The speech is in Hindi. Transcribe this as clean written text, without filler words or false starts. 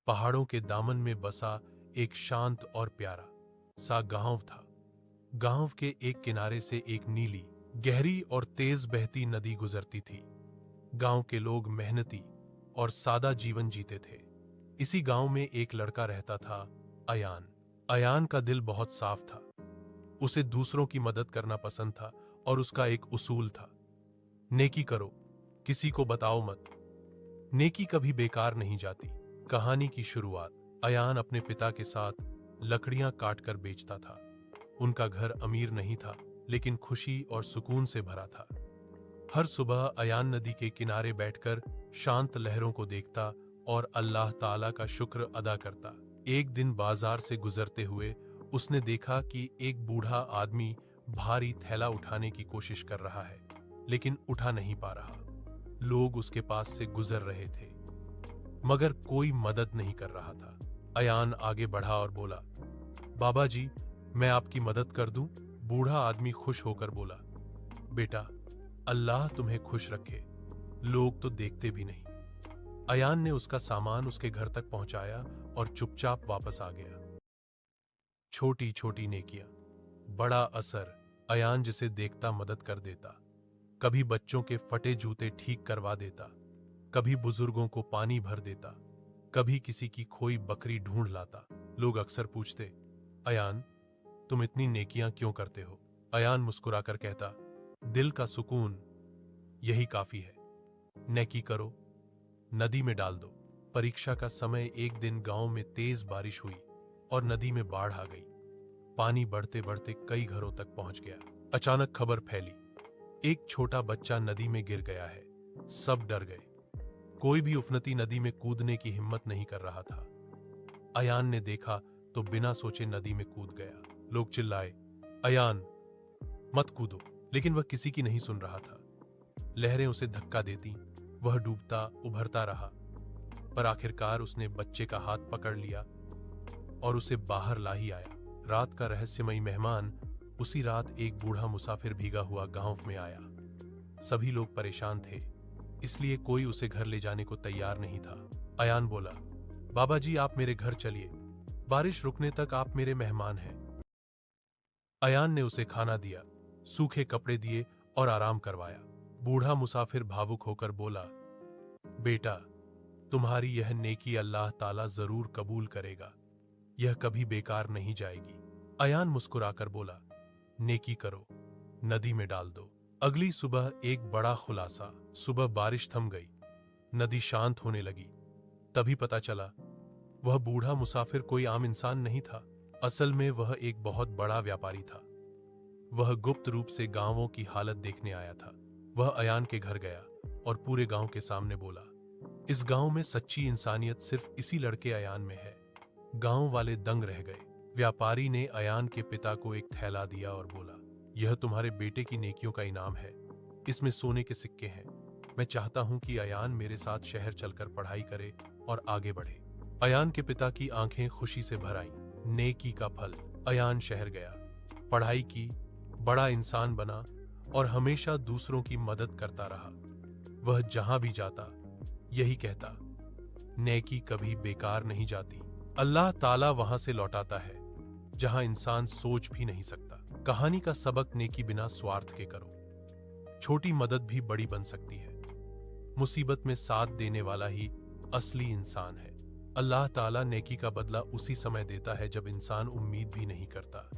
पहाड़ों के दामन में बसा एक शांत और प्यारा सा गांव था। गांव के एक किनारे से एक नीली, गहरी और तेज बहती नदी गुजरती थी। गांव के लोग मेहनती और सादा जीवन जीते थे। इसी गांव में एक लड़का रहता था, अयान। अयान का दिल बहुत साफ था। उसे दूसरों की मदद करना पसंद था और उसका एक उसूल था, नेकी करो, किसी को बताओ मत। नेकी कभी बेकार नहीं जाती। कहानी की शुरुआत, अयान अपने पिता के साथ लकड़ियां काटकर बेचता था। उनका घर अमीर नहीं था, लेकिन खुशी और सुकून से भरा था। हर सुबह अयान नदी के किनारे बैठकर शांत लहरों को देखता और अल्लाह ताला का शुक्र अदा करता। एक दिन बाजार से गुजरते हुए उसने देखा कि एक बूढ़ा आदमी भारी थैला उठाने की कोशिश कर रहा है, लेकिन उठा नहीं पा रहा। लोग उसके पास से गुजर रहे थे, मगर कोई मदद नहीं कर रहा था। अयान आगे बढ़ा और बोला, बाबा जी, मैं आपकी मदद कर दूं? बूढ़ा आदमी खुश होकर बोला, बेटा, अल्लाह तुम्हें खुश रखे, लोग तो देखते भी नहीं। अयान ने उसका सामान उसके घर तक पहुंचाया और चुपचाप वापस आ गया। छोटी छोटी नेकियां, बड़ा असर। अयान जिसे देखता मदद कर देता। कभी बच्चों के फटे जूते ठीक करवा देता, कभी बुजुर्गों को पानी भर देता, कभी किसी की खोई बकरी ढूंढ लाता। लोग अक्सर पूछते, अयान, तुम इतनी नेकियां क्यों करते हो? अयान मुस्कुराकर कहता, दिल का सुकून, यही काफी है। नेकी करो, नदी में डाल दो। परीक्षा का समय एक दिन गांव में तेज बारिश हुई और नदी में बाढ़ आ गई। पानी बढ़ते बढ़ते कई घरों तक पहुंच गया। अचानक खबर फैली, एक छोटा बच्चा नदी में गिर गया है। सब डर गए। कोई भी उफनती नदी में कूदने की हिम्मत नहीं कर रहा था। अयान ने देखा तो बिना सोचे नदी में कूद गया। लोग चिल्लाए, अयान, मत कूदो, लेकिन वह किसी की नहीं सुन रहा था। लहरें उसे धक्का देती, वह डूबता उभरता रहा, पर आखिरकार उसने बच्चे का हाथ पकड़ लिया और उसे बाहर ला ही आया। रात का रहस्यमयी मेहमान, उसी रात एक बूढ़ा मुसाफिर भीगा हुआ गांव में आया। सभी लोग परेशान थे, इसलिए कोई उसे घर ले जाने को तैयार नहीं था। अयान बोला, बाबा जी, आप मेरे घर चलिए, बारिश रुकने तक आप मेरे मेहमान हैं। अयान ने उसे खाना दिया, सूखे कपड़े दिए और आराम करवाया। बूढ़ा मुसाफिर भावुक होकर बोला, बेटा, तुम्हारी यह नेकी अल्लाह ताला जरूर कबूल करेगा, यह कभी बेकार नहीं जाएगी। अयान मुस्कुराकर बोला, नेकी करो, नदी में डाल दो। अगली सुबह एक बड़ा खुलासा। सुबह बारिश थम गई, नदी शांत होने लगी। तभी पता चला वह बूढ़ा मुसाफिर कोई आम इंसान नहीं था। असल में वह एक बहुत बड़ा व्यापारी था। वह गुप्त रूप से गांवों की हालत देखने आया था। वह अयान के घर गया और पूरे गांव के सामने बोला, इस गांव में सच्ची इंसानियत सिर्फ इसी लड़के अयान में है। गांव वाले दंग रह गए। व्यापारी ने अयान के पिता को एक थैला दिया और बोला, यह तुम्हारे बेटे की नेकियों का इनाम है, इसमें सोने के सिक्के हैं। मैं चाहता हूं कि अयान मेरे साथ शहर चलकर पढ़ाई करे और आगे बढ़े। अयान के पिता की आंखें खुशी से भर आईं। नेकी का फल। अयान शहर गया, पढ़ाई की, बड़ा इंसान बना और हमेशा दूसरों की मदद करता रहा। वह जहां भी जाता यही कहता, नेकी कभी बेकार नहीं जाती, अल्लाह ताला वहां से लौटाता है जहां इंसान सोच भी नहीं सकता। कहानी का सबक, नेकी बिना स्वार्थ के करो। छोटी मदद भी बड़ी बन सकती है। मुसीबत में साथ देने वाला ही असली इंसान है। अल्लाह ताला नेकी का बदला उसी समय देता है जब इंसान उम्मीद भी नहीं करता।